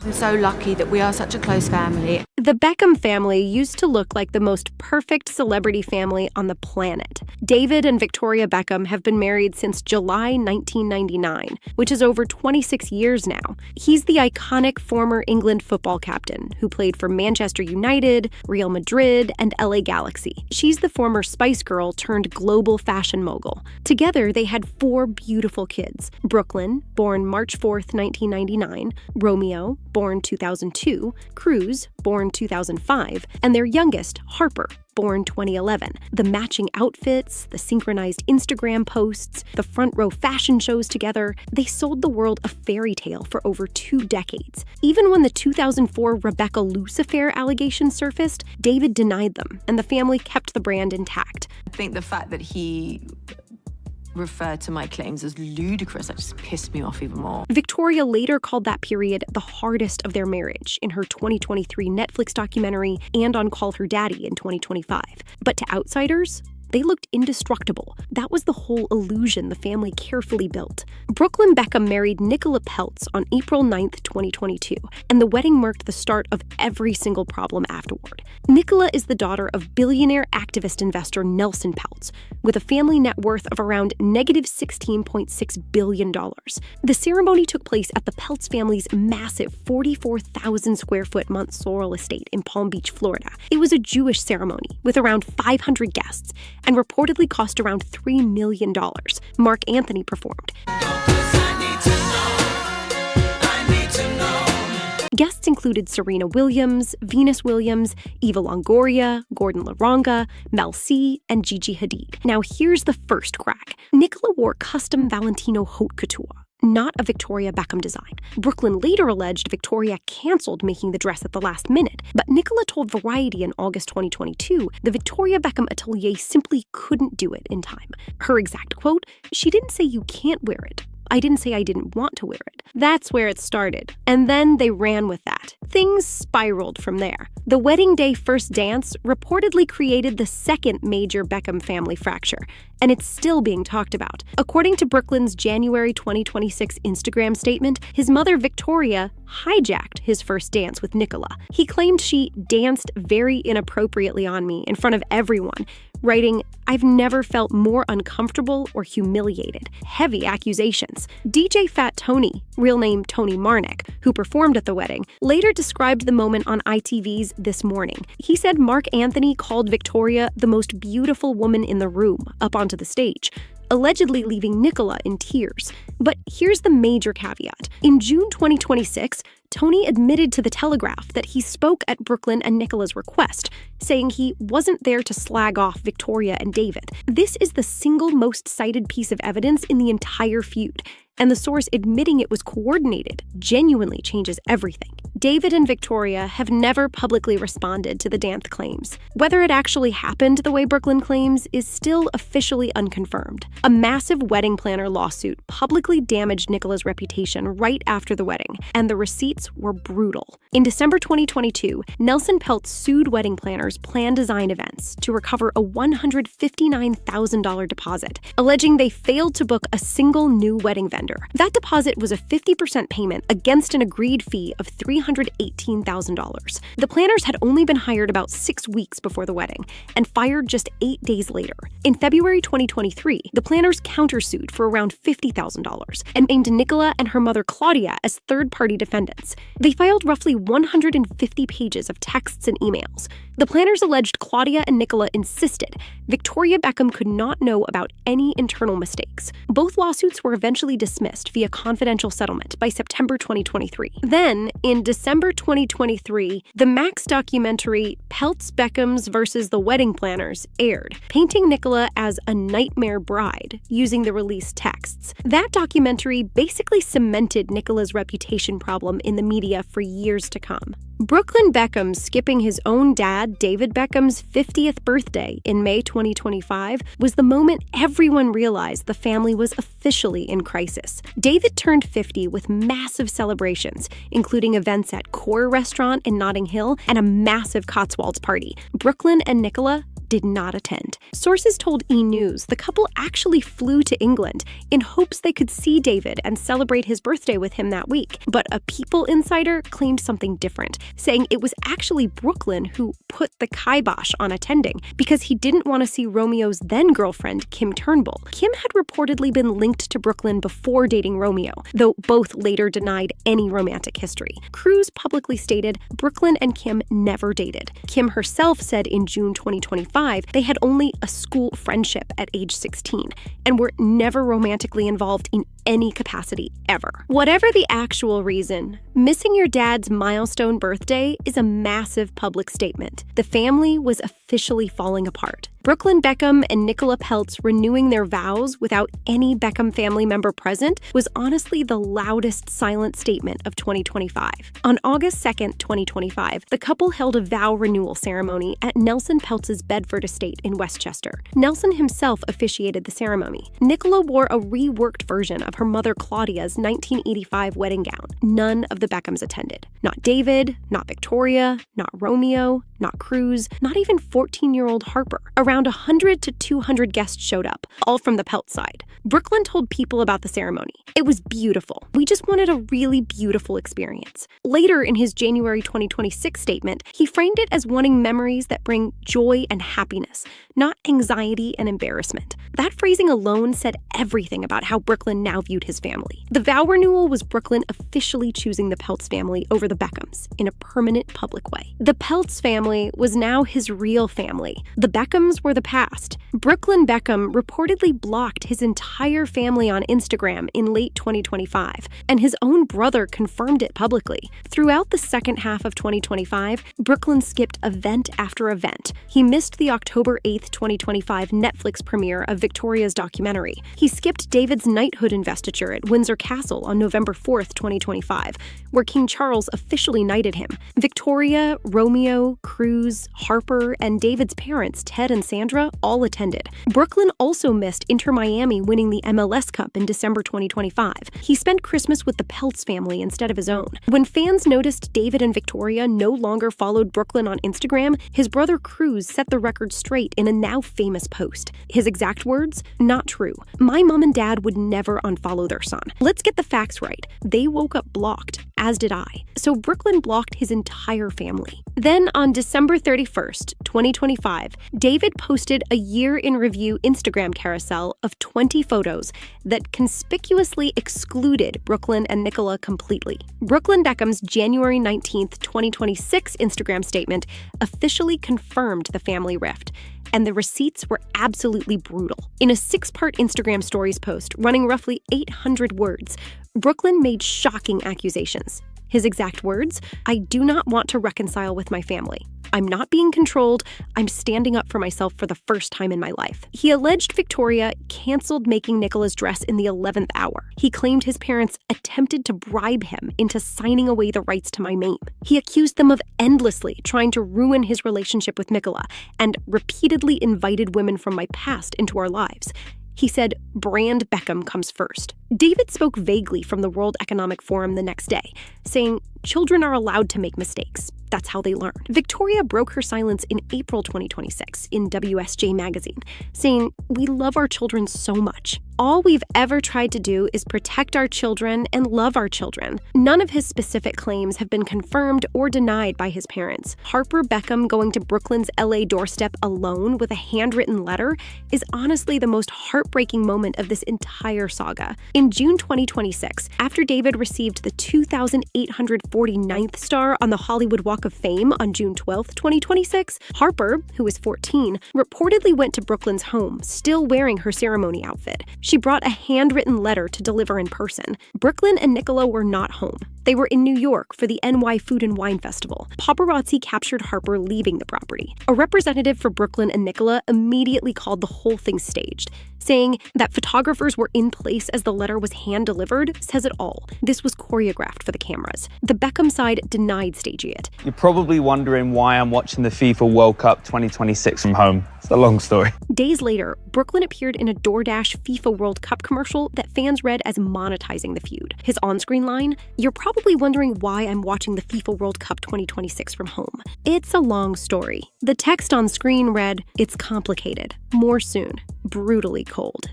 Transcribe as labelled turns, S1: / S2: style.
S1: I'm so lucky that we are such a close family.
S2: The Beckham family used to look like the most perfect celebrity family on the planet. David and Victoria Beckham have been married since July 1999, which is over 26 years now. He's the iconic former England football captain who played for Manchester United, Real Madrid, and LA Galaxy. She's the former Spice Girl turned global fashion mogul. Together, they had 4 beautiful kids: Brooklyn, born March 4th, 1999, Romeo, born 2002, Cruz, born 2005, and their youngest, Harper, born 2011. The matching outfits, the synchronized Instagram posts, the front row fashion shows together, they sold the world a fairy tale for over 2 decades. Even when the 2004 Rebecca Luce affair allegations surfaced, David denied them, and the family kept the brand intact.
S1: I think the fact that he referred to my claims as ludicrous, that just pissed me off even more.
S2: Victoria later called that period the hardest of their marriage in her 2023 Netflix documentary and on Call Her Daddy in 2025. But to outsiders, they looked indestructible. That was the whole illusion the family carefully built. Brooklyn Beckham married Nicola Peltz on April 9th, 2022, and the wedding marked the start of every single problem afterward. Nicola is the daughter of billionaire activist investor Nelson Peltz, with a family net worth of around negative $16.6 billion. The ceremony took place at the Peltz family's massive 44,000 square foot Montsorel estate in Palm Beach, Florida. It was a Jewish ceremony with around 500 guests, and reportedly cost around $3 million. Mark Anthony performed. Guests included Serena Williams, Venus Williams, Eva Longoria, Gordon LaRonga, Mel C, and Gigi Hadid. Now here's the first crack. Nicola wore custom Valentino haute couture, not a Victoria Beckham design. Brooklyn later alleged Victoria canceled making the dress at the last minute, but Nicola told Variety in August 2022 the Victoria Beckham atelier simply couldn't do it in time. Her exact quote, "She didn't say you can't wear it. I didn't say I didn't want to wear it." That's where it started. And then they ran with that. Things spiraled from there. The wedding day first dance reportedly created the second major Beckham family fracture, and it's still being talked about. According to Brooklyn's January 2026 Instagram statement, his mother Victoria hijacked his first dance with Nicola. He claimed she danced very inappropriately on me in front of everyone, writing, "I've never felt more uncomfortable or humiliated." Heavy accusations. DJ Fat Tony, real name Tony Marnick, who performed at the wedding, later described the moment on ITV's This Morning. He said Mark Anthony called Victoria the most beautiful woman in the room up onto the stage, allegedly leaving Nicola in tears. But here's the major caveat. In June 2026, Tony admitted to The Telegraph that he spoke at Brooklyn and Nicola's request, saying he wasn't there to slag off Victoria and David. This is the single most cited piece of evidence in the entire feud, and the source admitting it was coordinated genuinely changes everything. David and Victoria have never publicly responded to the dance claims. Whether it actually happened the way Brooklyn claims is still officially unconfirmed. A massive wedding planner lawsuit publicly damaged Nicola's reputation right after the wedding, and the receipts were brutal. In December 2022, Nelson Peltz sued wedding planners Plan Design Events to recover a $159,000 deposit, alleging they failed to book a single new wedding vendor. That deposit was a 50% payment against an agreed fee of $318,000. The planners had only been hired about 6 weeks before the wedding and fired just 8 days later. In February 2023, the planners countersued for around $50,000 and named Nicola and her mother Claudia as third-party defendants. They filed roughly 150 pages of texts and emails. The planners alleged Claudia and Nicola insisted Victoria Beckham could not know about any internal mistakes. Both lawsuits were eventually dismissed via confidential settlement by September 2023. Then, in December 2023, the Max documentary Peltz Beckham's versus the Wedding Planners aired, painting Nicola as a nightmare bride using the released texts. That documentary basically cemented Nicola's reputation problem in the media for years to come. Brooklyn Beckham skipping his own dad, David Beckham's 50th birthday in May 2025 was the moment everyone realized the family was officially in crisis. David turned 50 with massive celebrations, including events at Core Restaurant in Notting Hill and a massive Cotswolds party. Brooklyn and Nicola did not attend. Sources told E! News the couple actually flew to England in hopes they could see David and celebrate his birthday with him that week. But a People insider claimed something different, saying it was actually Brooklyn who put the kibosh on attending because he didn't want to see Romeo's then-girlfriend, Kim Turnbull. Kim had reportedly been linked to Brooklyn before dating Romeo, though both later denied any romantic history. Cruz publicly stated Brooklyn and Kim never dated. Kim herself said in June 2025 they had only a school friendship at age 16 and were never romantically involved in any capacity ever. Whatever the actual reason, missing your dad's milestone birthday is a massive public statement. The family was officially falling apart. Brooklyn Beckham and Nicola Peltz renewing their vows without any Beckham family member present was honestly the loudest silent statement of 2025. On August 2nd, 2025, the couple held a vow renewal ceremony at Nelson Peltz's Bedford estate in Westchester. Nelson himself officiated the ceremony. Nicola wore a reworked version of her mother Claudia's 1985 wedding gown. None of the Beckhams attended. Not David, not Victoria, not Romeo, not Cruz, not even 14-year-old Harper. Around 100 to 200 guests showed up, all from the Pelt side. Brooklyn told People about the ceremony. It was beautiful. We just wanted a really beautiful experience. Later in his January 2026 statement, he framed it as wanting memories that bring joy and happiness, not anxiety and embarrassment. That phrasing alone said everything about how Brooklyn now viewed his family. The vow renewal was Brooklyn officially choosing the Peltz family over the Beckhams in a permanent public way. The Peltz family was now his real family. The Beckhams were the past. Brooklyn Beckham reportedly blocked his entire family on Instagram in late 2025, and his own brother confirmed it publicly. Throughout the second half of 2025, Brooklyn skipped event after event. He missed the October 8th, 2025 Netflix premiere of Victoria's documentary. He skipped David's knighthood investiture at Windsor Castle on November 4th, 2025, where King Charles officially knighted him. Victoria, Romeo, Cruz, Harper, and David's parents, Ted and Sandra, all attended. Brooklyn also missed Inter Miami winning the MLS Cup in December 2025. He spent Christmas with the Peltz family instead of his own. When fans noticed David and Victoria no longer followed Brooklyn on Instagram, his brother Cruz set the record straight in a now famous post. His exact words? Not true. My mom and dad would never unfollow their son. Let's get the facts right. They woke up blocked, as did I. So Brooklyn blocked his entire family. Then on December 31st, 2025, David posted a year-in-review Instagram carousel of 20 photos that conspicuously excluded Brooklyn and Nicola completely. Brooklyn Beckham's January 19th, 2026 Instagram statement officially confirmed the family rift, and the receipts were absolutely brutal. In a 6-part Instagram stories post running roughly 800 words, Brooklyn made shocking accusations. His exact words, "I do not want to reconcile with my family. I'm not being controlled. I'm standing up for myself for the first time in my life." He alleged Victoria canceled making Nicola's dress in the 11th hour. He claimed his parents attempted to bribe him into signing away the rights to my name. He accused them of endlessly trying to ruin his relationship with Nicola and repeatedly invited women from my past into our lives. He said, "Brand Beckham comes first." David spoke vaguely from the World Economic Forum the next day, saying, "Children are allowed to make mistakes. That's how they learn." Victoria broke her silence in April 2026 in WSJ magazine, saying, "We love our children so much. All we've ever tried to do is protect our children and love our children." None of his specific claims have been confirmed or denied by his parents. Harper Beckham going to Brooklyn's LA doorstep alone with a handwritten letter is honestly the most heartbreaking moment of this entire saga. In June 2026, after David received the 2,849th star on the Hollywood Walk of Fame on June 12, 2026, Harper, who was 14, reportedly went to Brooklyn's home, still wearing her ceremony outfit. She brought a handwritten letter to deliver in person. Brooklyn and Nicola were not home. They were in New York for the NY Food and Wine Festival. Paparazzi captured Harper leaving the property. A representative for Brooklyn and Nicola immediately called the whole thing staged, saying that photographers were in place as the letter was hand-delivered says it all. This was choreographed for the cameras. The Beckham side denied staging it.
S3: You're probably wondering why I'm watching the FIFA World Cup 2026 from home. It's a long story.
S2: Days later, Brooklyn appeared in a DoorDash FIFA World Cup commercial that fans read as monetizing the feud. His on-screen line, "You're probably probably wondering why I'm watching the FIFA World Cup 2026 from home. It's a long story. The text on screen read, "It's complicated. More soon. Brutally cold."